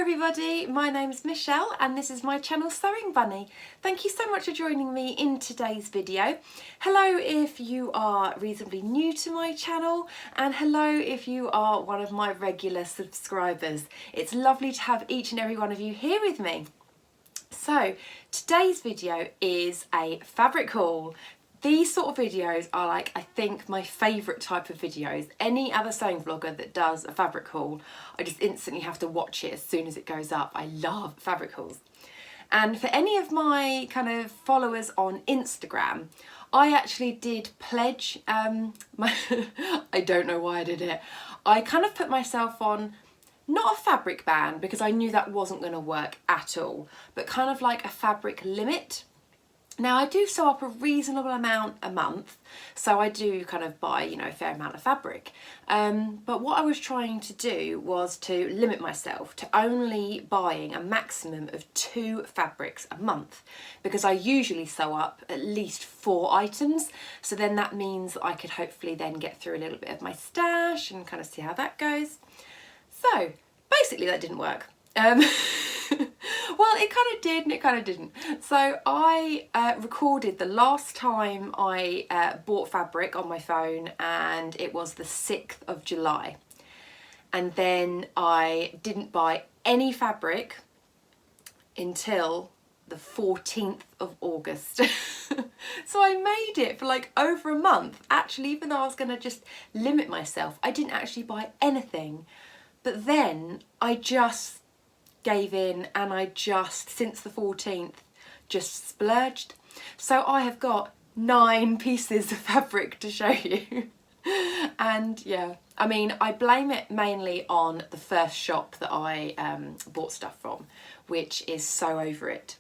everybody, my name is Michelle and this is my channel Sewing Bunny. Thank you so much for joining me in today's video. Hello if you are reasonably new to my channel, and hello if you are one of my regular subscribers. It's lovely to have each and every one of you here with me. So today's video is a fabric haul. These sort of videos are I think my favourite type of videos. Any other sewing vlogger that does a fabric haul, I just instantly have to watch it as soon as it goes up. I love fabric hauls. And for any of my kind of followers on Instagram, I actually did pledge, I don't know why I did it. I kind of put myself on, not a fabric ban because I knew that wasn't going to work at all, but kind of like a fabric limit. Now I do sew up a reasonable amount a month, so I do kind of buy, a fair amount of fabric. But what I was trying to do was to limit myself to only buying a maximum of 2 fabrics a month, because I usually sew up at least 4 items. So then that means I could hopefully then get through a little bit of my stash and kind of see how that goes. So basically that didn't work. Well, it kind of did and it kind of didn't. So I recorded the last time I bought fabric on my phone, and it was the 6th of July. And then I didn't buy any fabric until the 14th of August. So I made it for over a month. Actually, even though I was going to just limit myself, I didn't actually buy anything. But then I just gave in, and I just, since the 14th, just splurged. So I have got 9 pieces of fabric to show you. And yeah, I mean, I blame it mainly on the first shop that I bought stuff from, which is Sew Over It,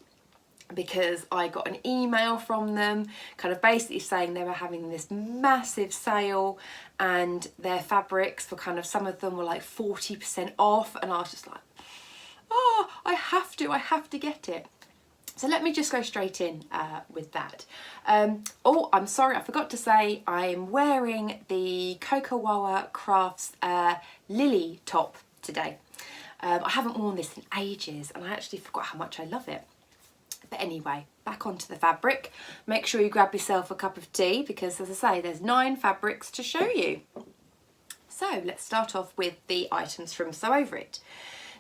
because I got an email from them kind of basically saying they were having this massive sale and their fabrics were kind of, some of them were 40% off, and I was just like, oh, I have to get it. So let me just go straight in with that. Oh, I'm sorry, I forgot to say I'm wearing the cocowawa Crafts Lily top today. I haven't worn this in ages and I actually forgot how much I love it. But anyway, back onto the fabric. Make sure you grab yourself a cup of tea because, as I say, there's 9 fabrics to show you. So let's start off with the items from Sew Over It.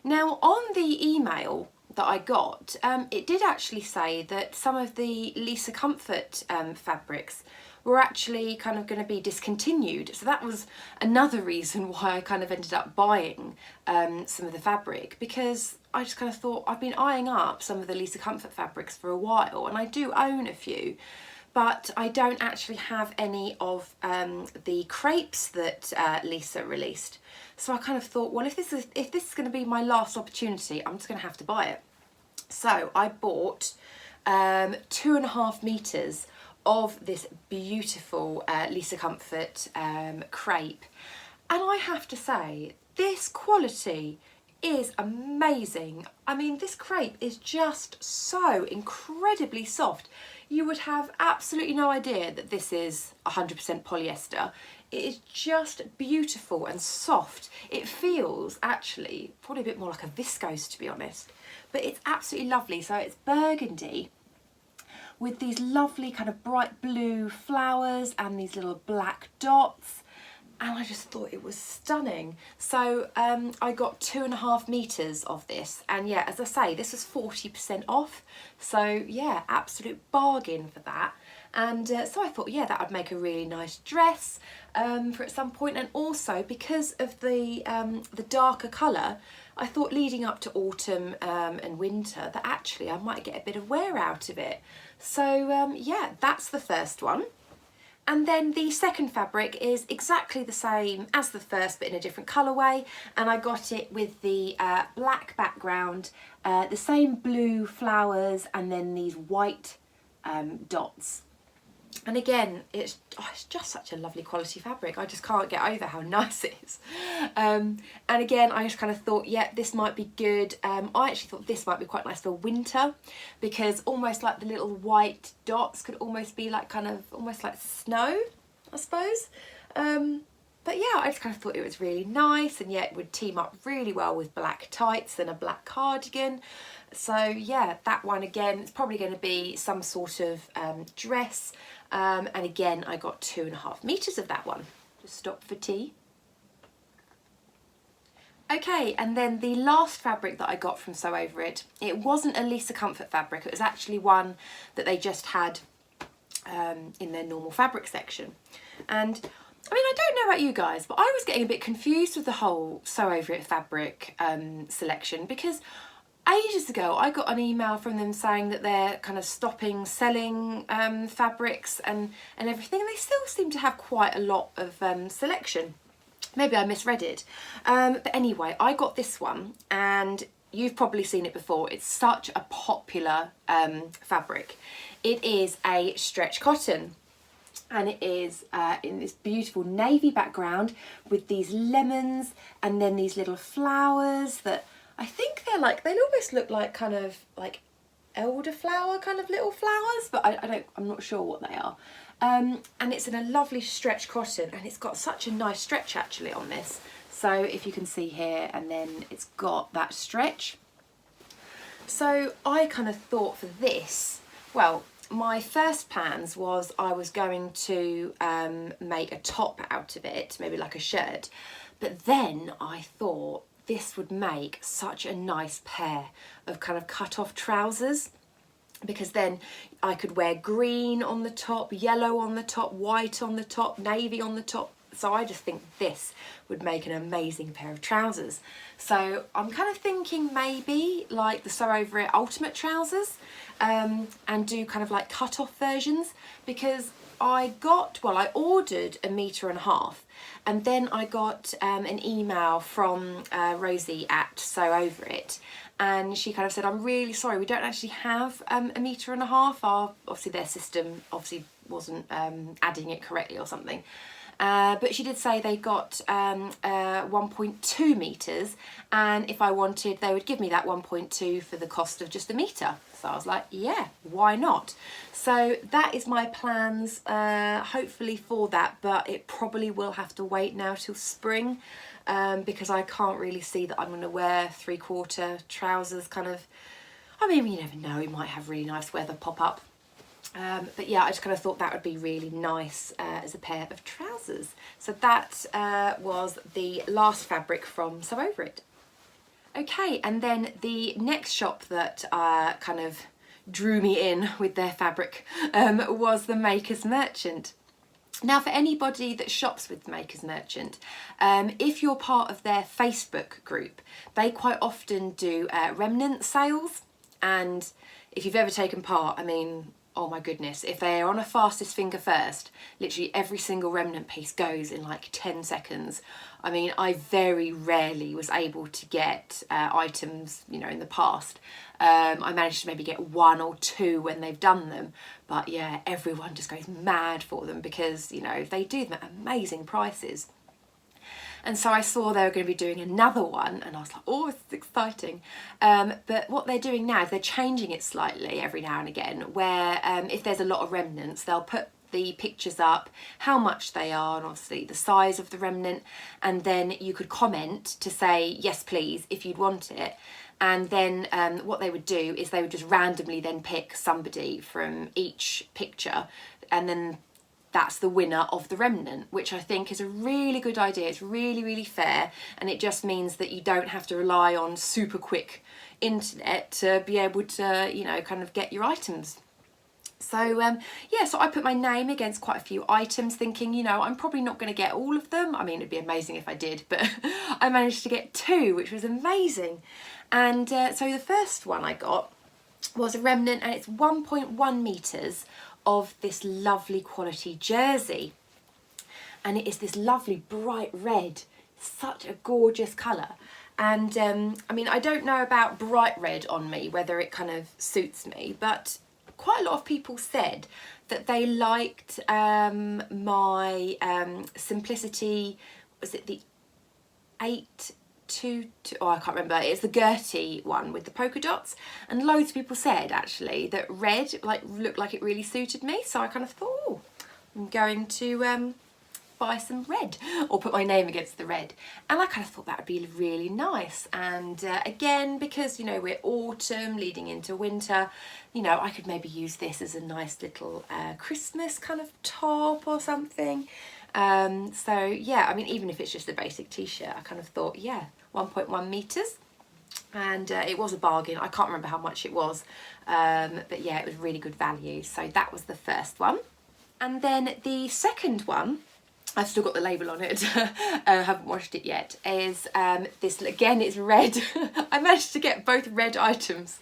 Now, on the email that I got, it did actually say that some of the Lisa Comfort fabrics were actually kind of going to be discontinued. So that was another reason why I kind of ended up buying some of the fabric, because I just kind of thought, I've been eyeing up some of the Lisa Comfort fabrics for a while, and I do own a few, but I don't actually have any of the crepes that Lisa released. So I kind of thought, well, if this is going to be my last opportunity, I'm just going to have to buy it. So I bought 2.5 meters of this beautiful Lisa Comfort crepe, and I have to say, this quality is amazing. I mean, this crepe is just so incredibly soft. You would have absolutely no idea that this is 100% polyester. It is just beautiful and soft. It feels actually probably a bit more like a viscose, to be honest, but it's absolutely lovely. So it's burgundy with these lovely kind of bright blue flowers and these little black dots. And I just thought it was stunning. So I got 2.5 meters of this, and yeah, as I say, this was 40% off. So yeah, absolute bargain for that. And so I thought, yeah, that would make a really nice dress for at some point. And also because of the darker colour, I thought leading up to autumn and winter that actually I might get a bit of wear out of it. So yeah, that's the first one. And then the second fabric is exactly the same as the first, but in a different colourway. And I got it with the black background, the same blue flowers, and then these white dots. And again, it's just such a lovely quality fabric. I just can't get over how nice it is. And again, I just kind of thought, yeah, this might be good. I actually thought this might be quite nice for winter, because almost like the little white dots could almost be like kind of almost like snow, I suppose. But yeah, I just kind of thought it was really nice, and yet would team up really well with black tights and a black cardigan. So yeah, that one again, it's probably going to be some sort of dress. And again, I got 2.5 meters of that one. Just stop for tea. Okay, and then the last fabric that I got from Sew Over It, it wasn't a Lisa Comfort fabric, it was actually one that they just had in their normal fabric section. And I mean, I don't know about you guys, but I was getting a bit confused with the whole Sew Over It fabric selection, because ages ago I got an email from them saying that they're kind of stopping selling fabrics and everything, and they still seem to have quite a lot of selection. Maybe I misread it. But anyway, I got this one, and you've probably seen it before. It's such a popular fabric. It is a stretch cotton, and it is in this beautiful navy background with these lemons and then these little flowers that I think they're like, they almost look like kind of like elderflower kind of little flowers, but I'm not sure what they are. And it's in a lovely stretch cotton, and it's got such a nice stretch actually on this. So if you can see here, and then it's got that stretch. So I kind of thought for this, well, my first plans was I was going to make a top out of it, maybe like a shirt. But then I thought this would make such a nice pair of kind of cut off trousers, because then I could wear green on the top, yellow on the top, white on the top, navy on the top. So I just think this would make an amazing pair of trousers. So I'm kind of thinking maybe like the Sew Over It ultimate trousers, and do kind of like cut off versions, because I ordered 1.5 meters, and then I got an email from Rosie at Sew Over It, and she kind of said, I'm really sorry, we don't actually have 1.5 meters. Obviously their system wasn't adding it correctly or something. But she did say they got 1.2 meters, and if I wanted, they would give me that 1.2 for the cost of just 1 meter. So I was like, yeah, why not? So that is my plans, hopefully for that, but it probably will have to wait now till spring, because I can't really see that I'm going to wear 3/4 trousers kind of. I mean, you never know, we might have really nice weather pop up. But yeah, I just kind of thought that would be really nice as a pair of trousers. So that was the last fabric from Sew Over It. Okay, and then the next shop that kind of drew me in with their fabric was the Makers Merchant. Now, for anybody that shops with the Makers Merchant, if you're part of their Facebook group, they quite often do remnant sales. And if you've ever taken part, I mean, oh my goodness, if they are on a fastest finger first, literally every single remnant piece goes in like 10 seconds. I mean, I very rarely was able to get items, you know, in the past. I managed to maybe get 1 or 2 when they've done them. But yeah, everyone just goes mad for them because, you know, they do them at amazing prices. And so I saw they were going to be doing another one, and I was like, oh, this is exciting. But what they're doing now is they're changing it slightly every now and again, where if there's a lot of remnants, they'll put the pictures up, how much they are, and obviously the size of the remnant, and then you could comment to say, yes, please, if you'd want it. And then what they would do is they would just randomly then pick somebody from each picture, and then that's the winner of the remnant, which I think is a really good idea. It's really, really fair, and it just means that you don't have to rely on super quick internet to be able to, you know, kind of get your items. So yeah, so I put my name against quite a few items, thinking, you know, I'm probably not going to get all of them. I mean, it'd be amazing if I did, but I managed to get 2, which was amazing. And so the first one I got was a remnant, and it's 1.1 meters of this lovely quality jersey, and it is this lovely bright red, such a gorgeous colour. And I mean, I don't know about bright red on me, whether it kind of suits me, but quite a lot of people said that they liked my Simplicity, was it the 822, oh I can't remember, it's the Gertie one with the polka dots, and loads of people said actually that red like looked like it really suited me. So I kind of thought, oh, I'm going to buy some red or put my name against the red. And I kind of thought that would be really nice. And again, because, you know, we're autumn leading into winter, you know, I could maybe use this as a nice little Christmas kind of top or something. So yeah, I mean, even if it's just a basic t-shirt, I kind of thought, yeah, 1.1 meters. And it was a bargain. I can't remember how much it was, but yeah, it was really good value. So that was the first one. And then the second one, I've still got the label on it, I haven't washed it yet, is this, again, it's red. I managed to get both red items.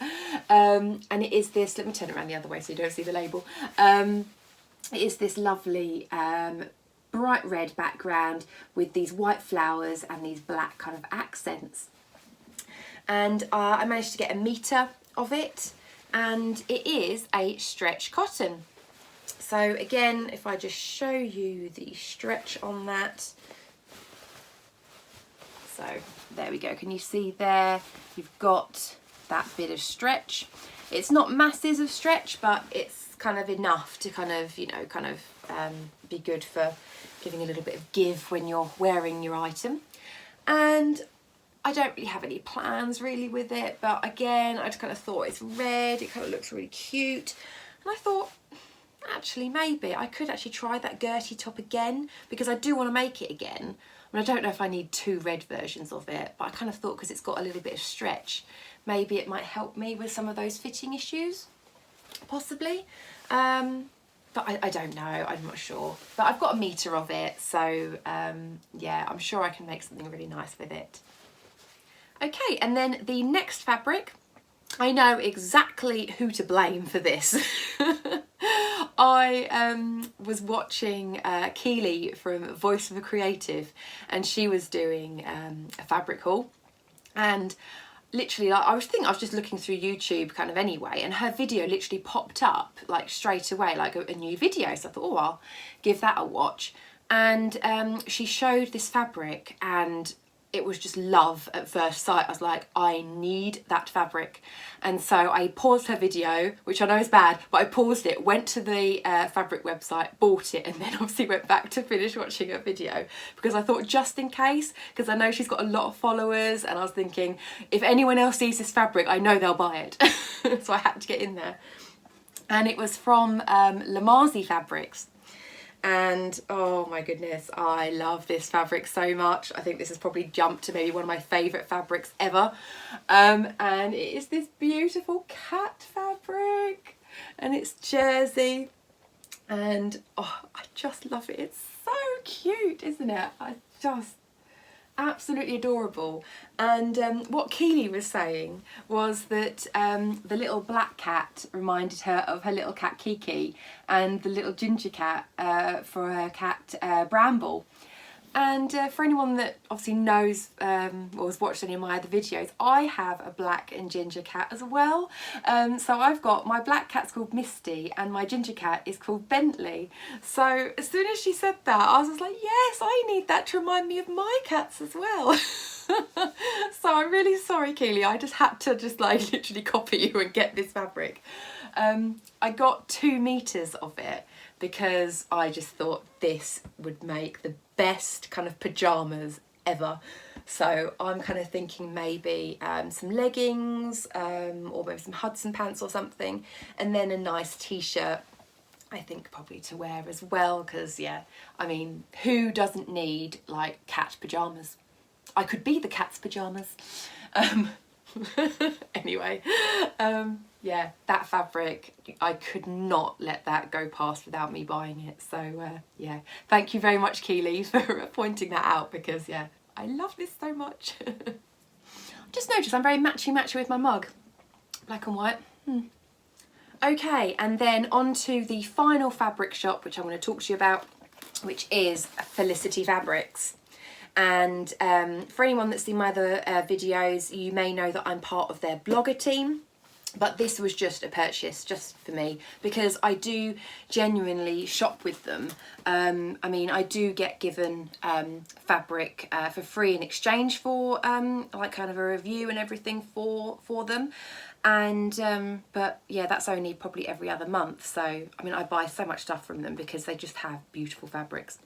And it is this, let me turn it around the other way so you don't see the label. It is this lovely bright red background with these white flowers and these black kind of accents. And I managed to get a metre of it, and it is a stretch cotton. So again, if I just show you the stretch on that. So there we go. Can you see there? You've got that bit of stretch. It's not masses of stretch, but it's kind of enough to kind of, you know, kind of be good for giving a little bit of give when you're wearing your item. And I don't really have any plans really with it, but again, I just kind of thought it's red, it kind of looks really cute. And I thought, actually, maybe I could actually try that Gertie top again, because I do want to make it again. I mean, I don't know if I need two red versions of it, but I kind of thought because it's got a little bit of stretch, maybe it might help me with some of those fitting issues, possibly. But I don't know, I'm not sure. But I've got a metre of it, so yeah, I'm sure I can make something really nice with it. Okay, and then the next fabric, I know exactly who to blame for this. I was watching Keely from Voice of a Creative, and she was doing a fabric haul, and literally I was just looking through YouTube kind of anyway, and her video literally popped up like straight away, like a new video. So I thought, oh, I'll give that a watch. And she showed this fabric, and it was just love at first sight. I was like, I need that fabric. And so I paused her video, which I know is bad, but I paused it, went to the fabric website, bought it, and then obviously went back to finish watching her video, because I thought, just in case, because I know she's got a lot of followers, and I was thinking, if anyone else sees this fabric, I know they'll buy it. So I had to get in there. And it was from Lamazi Fabrics. And oh my goodness, I love this fabric so much. I think this has probably jumped to maybe one of my favourite fabrics ever. And it is this beautiful cat fabric, and it's jersey, and oh, I just love it. It's so cute, isn't it? I just absolutely adorable. And what Keely was saying was that the little black cat reminded her of her little cat Kiki, and the little ginger cat for her cat Bramble. And for anyone that obviously knows or has watched any of my other videos, I have a black and ginger cat as well. So I've got, my black cat's called Misty and my ginger cat is called Bentley. So as soon as she said that, I was just like, yes, I need that to remind me of my cats as well. So I'm really sorry, Keely, I just had to just like literally copy you and get this fabric. I got 2 meters of it because I just thought this would make the best kind of pyjamas ever. So I'm kind of thinking maybe some leggings or maybe some Hudson pants or something, and then a nice t-shirt, I think probably to wear as well, because yeah, I mean, who doesn't need like cat pyjamas? I could be the cat's pyjamas. Anyway, yeah, that fabric, I could not let that go past without me buying it. So yeah, thank you very much, Keely, for pointing that out, because yeah, I love this so much. Just noticed I'm very matchy with my mug, black and white. Okay, and then on to the final fabric shop, which I'm going to talk to you about, which is Felicity Fabrics. And for anyone that's seen my other videos, you may know that I'm part of their blogger team. But this was just a purchase just for me, because I do genuinely shop with them. I mean, I do get given fabric for free in exchange for like kind of a review and everything for them. And but yeah, that's only probably every other month. So I mean, I buy so much stuff from them because they just have beautiful fabrics.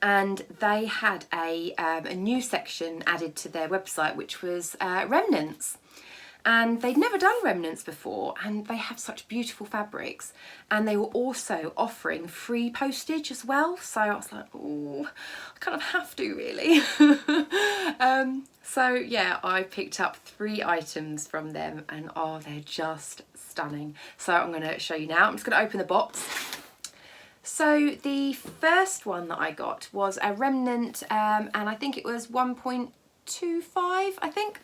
and they had a new section added to their website, which was remnants. And they'd never done remnants before, and they have such beautiful fabrics, and they were also offering free postage as well, so I was like, oh, I kind of have to really. So yeah, I picked up 3 items from them, and oh, they're just stunning. So I'm going to show you now. I'm just going to open the box. So the first one that I got was a remnant, and I think it was 1.25, I think,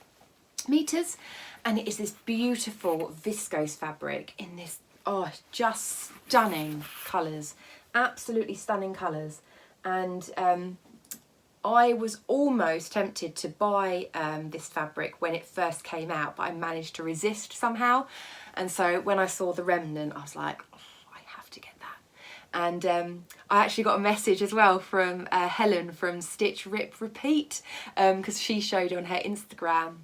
meters, and it is this beautiful viscose fabric in this, oh, just stunning colours, absolutely stunning colours. And I was almost tempted to buy this fabric when it first came out, but I managed to resist somehow. And so when I saw the remnant, I was like, oh, I have to get that. And I actually got a message as well from Helen from Stitch Rip Repeat, because she showed on her Instagram,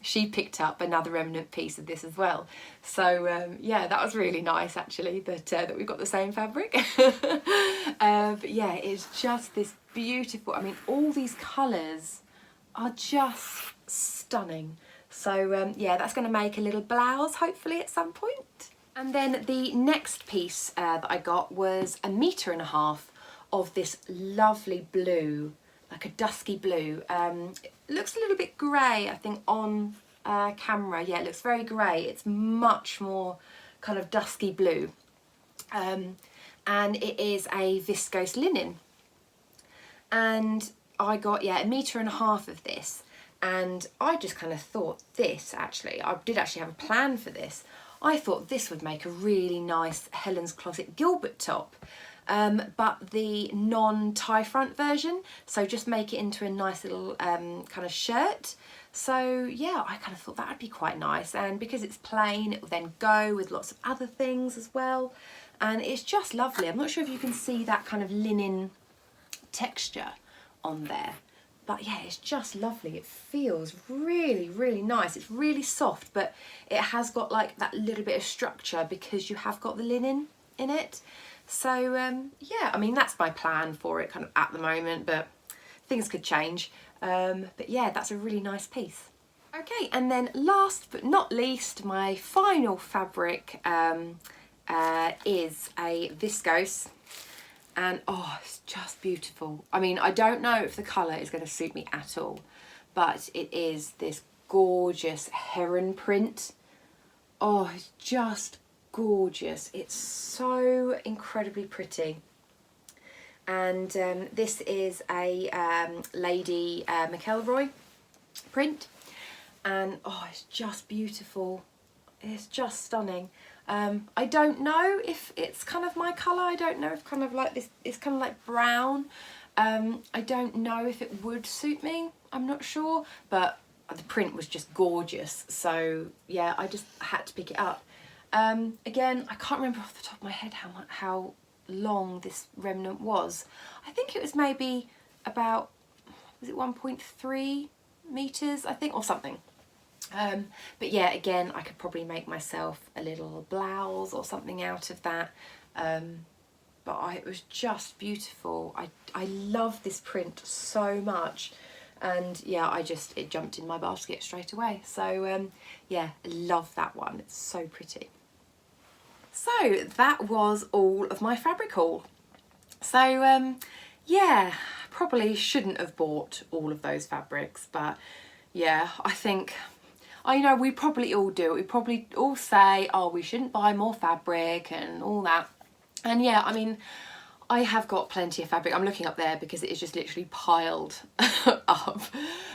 she picked up another remnant piece of this as well. So yeah, that was really nice actually, that we got the same fabric. But yeah, it's just this beautiful, I mean, all these colours are just stunning. So yeah, that's going to make a little blouse hopefully at some point. And then the next piece that I got was 1.5 meters of this lovely blue, like a dusky blue. It looks a little bit grey, I think, on camera. Yeah, it looks very grey. It's much more kind of dusky blue. And it is a viscose linen. And I got, yeah, 1.5 meters of this. And I just kind of thought this, actually, I did actually have a plan for this. I thought this would make a really nice Helen's Closet Gilbert top, but the non-tie front version, so just make it into a nice little kind of shirt. So yeah, I kind of thought that would be quite nice, and because it's plain, it will then go with lots of other things as well, and it's just lovely. I'm not sure if you can see that kind of linen texture on there. But yeah, it's just lovely. It feels really, really nice. It's really soft, but it has got like that little bit of structure because you have got the linen in it. So yeah, I mean, that's my plan for it kind of at the moment, but things could change. But yeah, that's a really nice piece. Okay, and then last but not least, my final fabric is a viscose. And oh, it's just beautiful. I mean, I don't know if the colour is going to suit me at all, but it is this gorgeous heron print. Oh, it's just gorgeous. It's so incredibly pretty. And this is a Lady McElroy print. And oh, it's just beautiful. It's just stunning. I don't know if it's kind of my colour. I don't know if kind of like this, it's kind of like brown. I don't know if it would suit me. I'm not sure, but the print was just gorgeous. So yeah, I just had to pick it up. Again, I can't remember off the top of my head how long this remnant was. I think it was maybe about, was it 1.3 meters, I think, or something. But yeah, again, I could probably make myself a little blouse or something out of that. But it was just beautiful. I love this print so much. And yeah, it jumped in my basket straight away. So yeah, love that one. It's so pretty. So that was all of my fabric haul. So yeah, probably shouldn't have bought all of those fabrics, but yeah, I know we probably all do. We probably all say, oh, we shouldn't buy more fabric and all that. And yeah, I mean, I have got plenty of fabric. I'm looking up there because it is just literally piled up.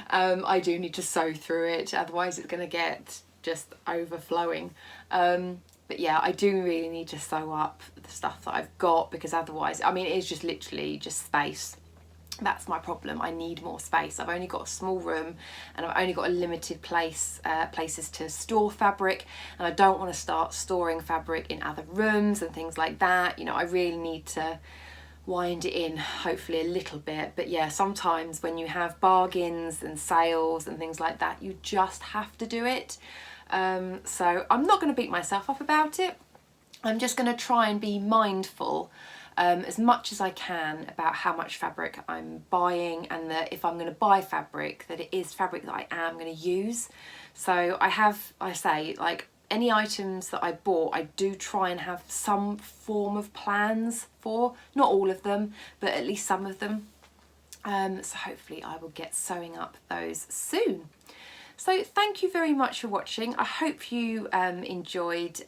I do need to sew through it, otherwise it's going to get just overflowing. But yeah, I do really need to sew up the stuff that I've got, because otherwise, I mean, it is just literally just space. That's my problem. I need more space. I've only got a small room and I've only got a limited places to store fabric, and I don't want to start storing fabric in other rooms and things like that. You know, I really need to wind it in, hopefully a little bit. But yeah, sometimes when you have bargains and sales and things like that, you just have to do it. So I'm not going to beat myself up about it. I'm just going to try and be mindful as much as I can about how much fabric I'm buying, and that if I'm going to buy fabric, that it is fabric that I am going to use. So I say, like, any items that I bought, I do try and have some form of plans for, not all of them, but at least some of them. So hopefully I will get sewing up those soon. So thank you very much for watching. I hope you enjoyed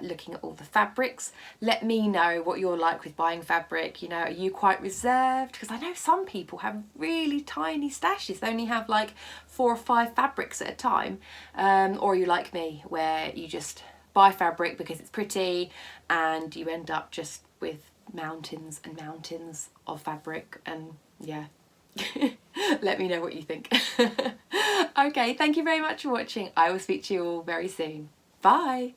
looking at all the fabrics. Let me know what you're like with buying fabric. You know, are you quite reserved? Because I know some people have really tiny stashes. They only have like 4 or 5 fabrics at a time. Or are you like me, where you just buy fabric because it's pretty and you end up just with mountains and mountains of fabric, and yeah. Let me know what you think. Okay, thank you very much for watching. I will speak to you all very soon. Bye.